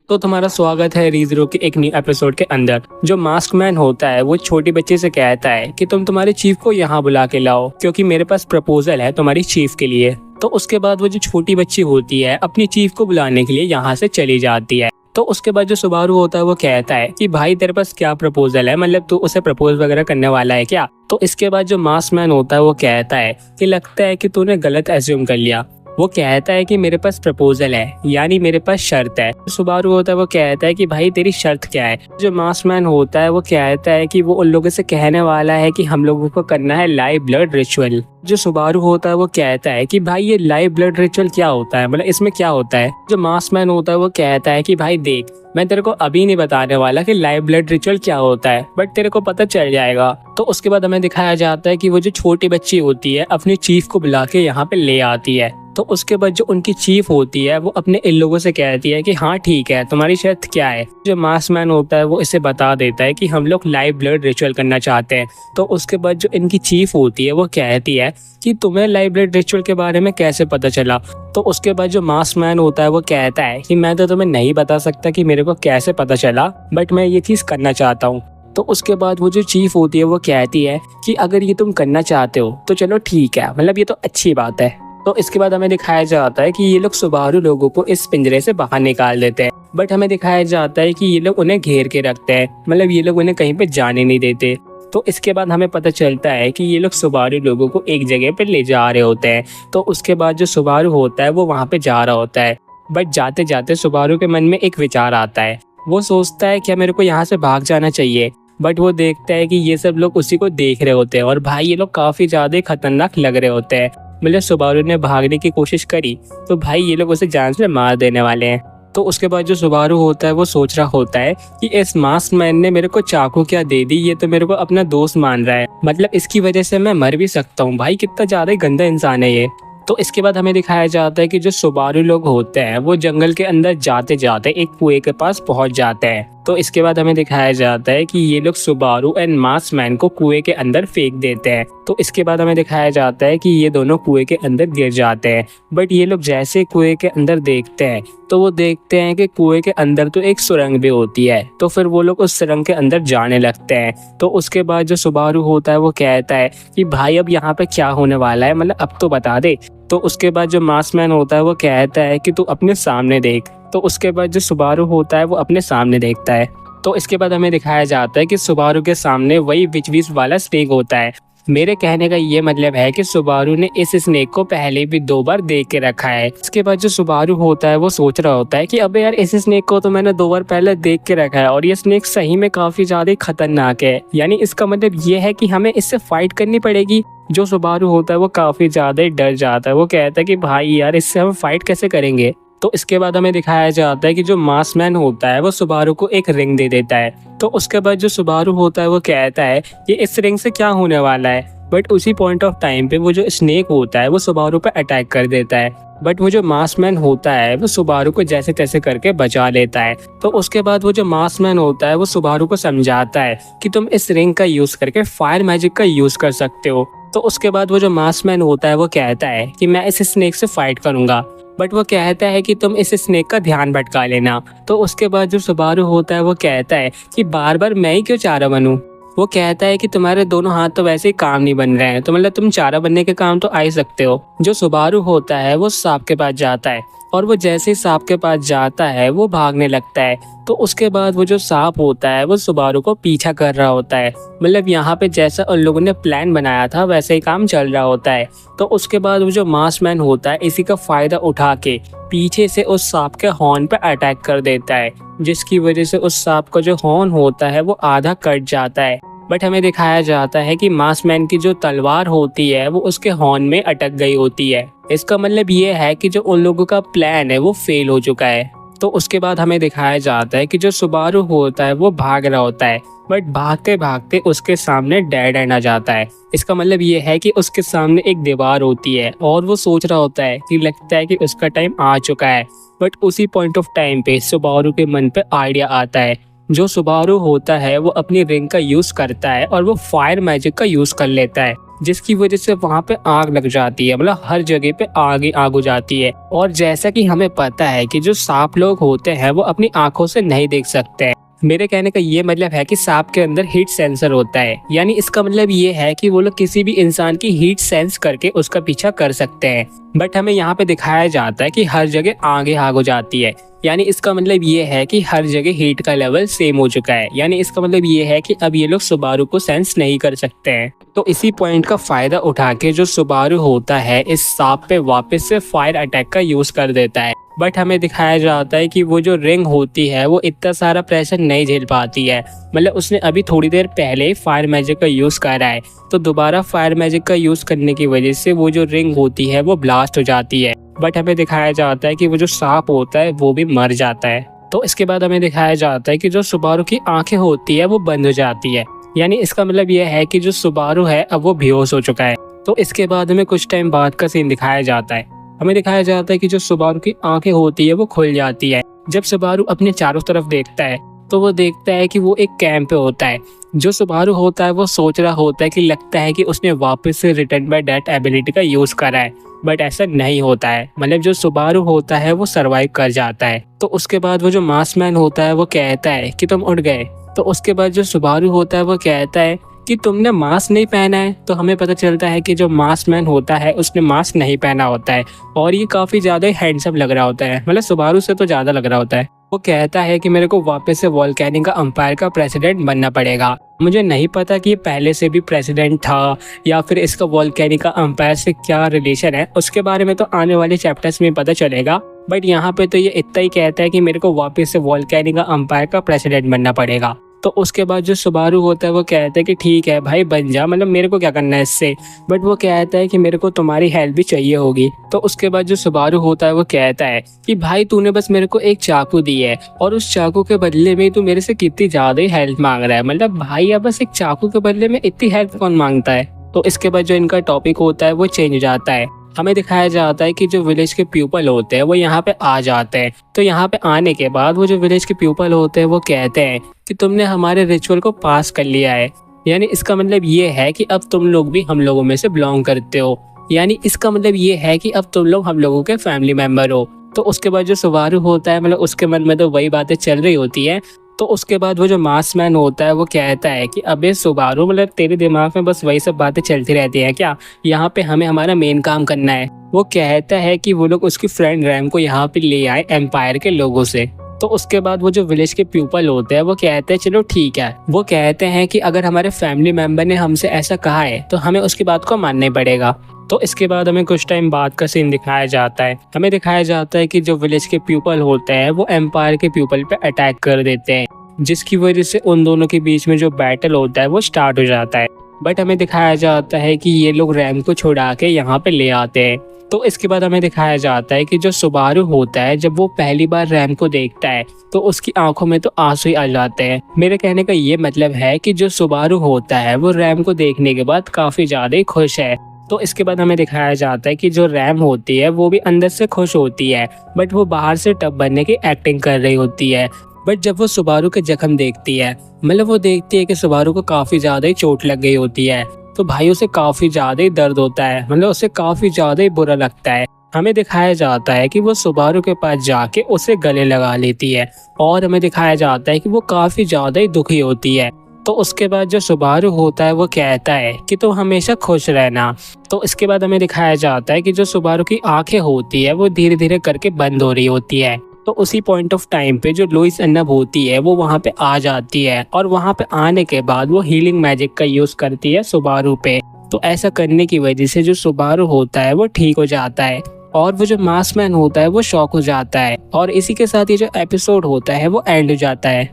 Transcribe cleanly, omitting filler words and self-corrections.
तो तुम्हारा स्वागत है रीजरो के एक न्यू एपिसोड के अंदर। जो मास्क मैन होता है वो छोटी बच्ची से कहता है कि तुम तुम्हारे चीफ को यहाँ बुला के लाओ क्योंकि मेरे पास प्रपोजल है तुम्हारी चीफ के लिए। तो उसके बाद वो जो छोटी बच्ची होती है अपनी चीफ को बुलाने के लिए यहाँ से चली जाती है। तो उसके बाद जो सुबारू होता है वो कहता है कि भाई तेरे पास क्या प्रपोजल है, मतलब तू उसे प्रपोज वगैरह करने वाला है क्या। तो इसके बाद जो मास्क मैन होता है वो कहता है कि लगता है कि तूने गलत एज्यूम कर लिया। वो कहता है कि मेरे पास प्रपोजल है, यानी मेरे पास शर्त है। सुबारू होता है वो कहता है कि भाई तेरी शर्त क्या है। जो मास्क मैन होता है वो कहता है कि वो उन लोगों से कहने वाला है कि हम लोगों को करना है लाइव ब्लड रिचुअल। जो सुबारू होता है वो कहता है कि भाई ये लाइव ब्लड रिचुअल क्या होता है, मतलब इसमें क्या होता है। जो मास्क मैन होता है वो कहता है कि भाई देख, मैं तेरे को अभी नहीं बताने वाला कि लाइव ब्लड रिचुअल क्या होता है, बट तेरे को पता चल जाएगा। तो उसके बाद हमें दिखाया जाता है कि वो जो छोटी बच्ची होती है अपनी चीफ को बुला के यहाँ पे ले आती है। तो उसके बाद जो उनकी चीफ होती है वो अपने इन लोगों से कहती है कि हाँ ठीक है, तुम्हारी शर्त क्या है। जो मास्क मैन होता है वो इसे बता देता है कि हम लोग लाइव ब्लड रिचुअल करना चाहते हैं। तो उसके बाद जो इनकी चीफ होती है वो कहती है कि तुम्हें लाइव ब्लड रिचुअल के बारे में कैसे पता चला। तो उसके बाद जो मास्क मैन होता है वो कहता है कि मैं तो तुम्हें नहीं बता सकता कि मेरे को कैसे पता चला, बट मैं ये चीज करना चाहता हूँ। तो उसके बाद वो जो चीफ होती है वो कहती है कि अगर ये तुम करना चाहते हो तो चलो ठीक है, मतलब ये तो अच्छी बात है। तो इसके बाद हमें दिखाया जाता है कि ये लोग सुबारू लोगों को इस पिंजरे से बाहर निकाल देते हैं, बट हमें दिखाया जाता है कि ये लोग उन्हें घेर के रखते हैं, मतलब ये लोग उन्हें कहीं पे जाने नहीं देते। तो इसके बाद हमें पता चलता है कि ये लोग सुबारू लोगों को एक जगह पे ले जा रहे होते हैं। तो उसके बाद जो सुबारू होता है वो वहाँ पे जा रहा होता है, बट जाते जाते सुबारू के मन में एक विचार आता है। वो सोचता है क्या मेरे को यहाँ से भाग जाना चाहिए, बट वो देखता है कि ये सब लोग उसी को देख रहे होते हैं और भाई ये लोग काफी ज्यादा खतरनाक लग रहे होते हैं। मतलब सुबारू ने भागने की कोशिश करी तो भाई ये लोग उसे जान से मार देने वाले हैं। तो उसके बाद जो सुबारू होता है वो सोच रहा होता है कि इस मास्क मैन ने मेरे को चाकू क्या दे दी, ये तो मेरे को अपना दोस्त मान रहा है, मतलब इसकी वजह से मैं मर भी सकता हूँ। भाई कितना ज्यादा गंदा इंसान है ये। तो इसके बाद हमें दिखाया जाता है कि जो सुबारू लोग होते हैं वो जंगल के अंदर जाते जाते एक कुएं के पास पहुंच जाते हैं। तो इसके बाद हमें दिखाया जाता है कि ये लोग सुबारू एंड मास्क मैन को कुएं के अंदर फेंक देते हैं। तो इसके बाद हमें दिखाया जाता है कि ये दोनों कुएं के अंदर गिर जाते हैं, बट ये लोग जैसे कुएं के अंदर देखते हैं तो वो देखते हैं कि कुएं के अंदर तो एक सुरंग भी होती है। तो फिर वो लोग उस सुरंग के अंदर जाने लगते हैं। तो उसके बाद जो सुबारू होता है वो कहता है कि भाई अब यहाँ पे क्या होने वाला है, मतलब अब तो बता दे। तो उसके बाद जो मास्क मैन होता है वो कहता है कि तू अपने सामने देख। तो उसके बाद जो सुबारू होता है वो अपने सामने देखता है। तो इसके बाद हमें दिखाया जाता है कि सुबारू के सामने वही विच वाला स्नेक होता है। मेरे कहने का ये मतलब है कि सुबारू ने इस स्नेक को पहले भी 2 बार देख के रखा है। इसके बाद जो सुबारू होता है वो सोच रहा होता है कि अबे यार इस स्नेक को तो मैंने 2 बार पहले देख के रखा है और ये स्नेक सही में काफी ज्यादा खतरनाक है, यानी इसका मतलब ये है कि हमें इससे फाइट करनी पड़ेगी। जो सुबारू होता है वो काफी ज्यादा डर जाता है। वो कहता है कि भाई यार इससे हम फाइट कैसे करेंगे। तो इसके बाद हमें दिखाया जाता है कि जो मास्क मैन होता है वो सुबारू को एक रिंग दे देता है। तो उसके बाद जो सुबारू होता है वो कहता है कि इस रिंग से क्या होने वाला है, बट उसी पॉइंट ऑफ टाइम पे वो जो स्नेक होता है वो सुबारू पे अटैक कर देता है। बट वो जो मास्क मैन होता है वो सुबारू को जैसे तैसे करके बचा लेता है। तो उसके बाद वो जो मास्क मैन होता है वो सुबारू को समझाता है कि तुम इस रिंग का यूज करके फायर मैजिक का यूज कर सकते हो। तो उसके बाद वो जो मास्क मैन होता है वो कहता है कि मैं इस स्नेक से फाइट करूंगा, बट वो कहता है कि तुम इस स्नेक का ध्यान भटका लेना। तो उसके बाद जो सुबारू होता है वो कहता है कि बार बार मैं ही क्यों चारा बनूं। वो कहता है कि तुम्हारे दोनों हाथ तो वैसे ही काम नहीं बन रहे हैं, तो मतलब तुम चारा बनने के काम तो आ ही सकते हो। जो सुबारू होता है वो सांप के पास जाता है और वो जैसे ही सांप के पास जाता है वो भागने लगता है। तो उसके बाद वो जो सांप होता है वो सुबारू को पीछा कर रहा होता है, मतलब यहाँ पे जैसा उन लोगों ने प्लान बनाया था वैसे ही काम चल रहा होता है। तो उसके बाद वो जो मास्क मैन होता है इसी का फायदा उठा के पीछे से उस सांप के हॉर्न पे अटैक कर देता है, जिसकी वजह से उस सांप का जो हॉर्न होता है वो आधा कट जाता है। बट हमें दिखाया जाता है कि मास्क मैन की जो तलवार होती है वो उसके हॉर्न में अटक गई होती है। इसका मतलब ये है कि जो उन लोगों का प्लान है वो फेल हो चुका है। तो उसके बाद हमें दिखाया जाता है कि जो सुबारू होता है वो भाग रहा होता है, बट भागते भागते उसके सामने डेड एंड आ जाता है। इसका मतलब ये है कि उसके सामने एक दीवार होती है और वो सोच रहा होता है कि लगता है कि उसका टाइम आ चुका है। बट उसी पॉइंट ऑफ टाइम पे सुबारू के मन पे आइडिया आता है। जो सुबारू होता है वो अपनी रिंग का यूज करता है और वो फायर मैजिक का यूज कर लेता है, जिसकी वजह से वहाँ पे आग लग जाती है, मतलब हर जगह पे आग ही आग हो जाती है। और जैसा कि हमें पता है कि जो सांप लोग होते हैं वो अपनी आंखों से नहीं देख सकते हैं। मेरे कहने का ये मतलब है कि सांप के अंदर हीट सेंसर होता है, यानी इसका मतलब ये है कि वो लोग किसी भी इंसान की हीट सेंस करके उसका पीछा कर सकते हैं। बट हमें यहाँ पे दिखाया जाता है कि हर जगह आगे आग हो जाती है, यानी इसका मतलब ये है कि हर जगह हीट का लेवल सेम हो चुका है। यानी इसका मतलब ये है कि अब ये लोग सुबारू को सेंस नहीं कर सकते हैं। तो इसी पॉइंट का फायदा उठा के जो सुबारू होता है इस सांप पे वापस से फायर अटैक का यूज कर देता है। बट हमें दिखाया जाता है कि वो जो रिंग होती है वो इतना सारा प्रेशर नहीं झेल पाती है, मतलब उसने अभी थोड़ी देर पहले ही फायर मैजिक का यूज करा है, तो दोबारा फायर मैजिक का यूज करने की वजह से वो जो रिंग होती है वो ब्लास्ट हो जाती है। बट हमें दिखाया जाता है कि वो जो सांप होता है वो भी मर जाता है। तो इसके बाद हमें दिखाया जाता है कि जो सुबारू की आंखें होती है वो बंद हो जाती है, यानी इसका मतलब यह है कि जो सुबारू है अब वो बेहोश हो चुका है। तो इसके बाद हमें कुछ टाइम बाद का सीन दिखाया जाता है। हमें दिखाया जाता है कि जो सुबारू की आंखें होती है वो खुल जाती है। जब सुबारू अपने चारों तरफ देखता है तो वो देखता है कि वो एक कैंप पे होता है। जो सुबारू होता है वो सोच रहा होता है कि लगता है कि उसने वापस से रिटर्न बाय डेथ एबिलिटी का यूज करा है, बट ऐसा नहीं होता है। मतलब जो सुबारू होता है वो सरवाइव कर जाता है। तो उसके बाद वो जो मास्कमैन होता है वो कहता है कि तुम उठ गए। तो उसके बाद जो सुबारू होता है वो कहता है कि तुमने मास्क नहीं पहना है। तो हमें पता चलता है कि जो मास्कमैन होता है उसने मास्क नहीं पहना होता है और ये काफी ज्यादा हैंडसम लग रहा होता है, मतलब सुबारू से तो ज्यादा लग रहा होता है। वो कहता है कि मेरे को वापस से वोल्केनिक का अंपायर का प्रेसिडेंट बनना पड़ेगा। मुझे नहीं पता कि ये पहले से भी प्रेसिडेंट था या फिर इसका वोल्केनिक का अंपायर से क्या रिलेशन है, उसके बारे में तो आने वाले चैप्टर्स में पता चलेगा। बट यहाँ पे तो ये इतना ही कहता है कि मेरे को वापस से वोल्केनिक का अंपायर का प्रेसिडेंट बनना पड़ेगा। तो उसके बाद जो सुबारू होता है वो कहता है कि ठीक है भाई बन जा, मतलब मेरे को क्या करना है इससे। बट वो कहता है कि मेरे को तुम्हारी हेल्प भी चाहिए होगी। तो उसके बाद जो सुबारू होता है वो कहता है कि भाई तूने बस मेरे को एक चाकू दी है और उस चाकू के बदले में तू मेरे से कितनी ज्यादा ही हेल्प मांग रहा है। मतलब भाई अब बस एक चाकू के बदले में इतनी हेल्प कौन मांगता है। तो इसके बाद जो इनका टॉपिक होता है वो चेंज हो जाता है। हमें दिखाया जाता है कि जो विलेज के पीपल होते हैं वो यहाँ पे आ जाते हैं। तो यहाँ पे आने के बाद वो जो विलेज के पीपल होते हैं वो कहते हैं कि तुमने हमारे रिचुअल को पास कर लिया है, यानी इसका मतलब ये है कि अब तुम लोग भी हम लोगों में से बिलोंग करते हो, यानी इसका मतलब ये है कि अब तुम लोग हम लोगों के फैमिली मेंबर हो। तो उसके बाद जो सुबारू होता है मतलब उसके मन में तो वही बातें चल रही होती है। तो उसके बाद वो जो मास्कमैन होता है वो कहता है कि अबे सुबारू, मतलब तेरे दिमाग में बस वही सब बातें चलती रहती हैं क्या, यहाँ पे हमें हमारा मेन काम करना है। वो कहता है कि वो लोग उसकी फ्रेंड रैम को यहाँ पे ले आए एम्पायर के लोगों से। तो उसके बाद वो जो विलेज के पीपल होते हैं वो कहते हैं चलो ठीक है। वो कहते हैं कि अगर हमारे फैमिली मेंबर ने हमसे ऐसा कहा है तो हमें उसकी बात को मानना ही पड़ेगा। तो इसके बाद हमें कुछ टाइम बाद का सीन दिखाया जाता है। हमें दिखाया जाता है कि जो विलेज के पीपल होते हैं वो एम्पायर के पीपल पे अटैक कर देते हैं, जिसकी वजह से उन दोनों के बीच में जो बैटल होता है वो स्टार्ट हो जाता है। बट हमें दिखाया जाता है कि ये लोग रैम को छुड़ा के यहाँ पे ले आते हैं। तो इसके बाद हमें दिखाया जाता है कि जो सुबारू होता है जब वो पहली बार रैम को देखता है तो उसकी आंखों में तो आंसू ही आ जाते हैं। मेरे कहने का ये मतलब है कि जो सुबारू होता है वो रैम को देखने के बाद काफी ज्यादा ही खुश है। तो इसके बाद हमें दिखाया जाता है कि जो रैम होती है वो भी अंदर से खुश होती है, बट वो बाहर से टब बनने की एक्टिंग कर रही होती है। बट जब वो सुबारू के जख्म देखती है, मतलब वो देखती है कि सुबारू को काफी ज्यादा ही चोट लग गई होती है, तो भाई उसे काफी ज्यादा ही दर्द होता है, मतलब उसे काफी ज्यादा ही बुरा लगता है। हमें दिखाया जाता है कि वो सुबारू के पास जाके उसे गले लगा लेती है और हमें दिखाया जाता है कि वो काफी ज्यादा ही दुखी होती है। तो उसके बाद जो सुबारू होता है वो कहता है कि तुम हमेशा खुश रहना। तो इसके बाद हमें दिखाया जाता है कि जो सुबारू की आंखें होती है वो धीरे धीरे करके बंद हो रही होती है। तो उसी पॉइंट ऑफ टाइम पे जो लुइस अन्नब होती है वो वहाँ पे आ जाती है और वहाँ पे आने के बाद वो हीलिंग मैजिक का यूज करती है सुबारू पे। तो ऐसा करने की वजह से जो सुबारू होता है वो ठीक हो जाता है और वो जो मास्कमैन होता है वो शॉक हो जाता है और इसी के साथ ये जो एपिसोड होता है वो एंड हो जाता है।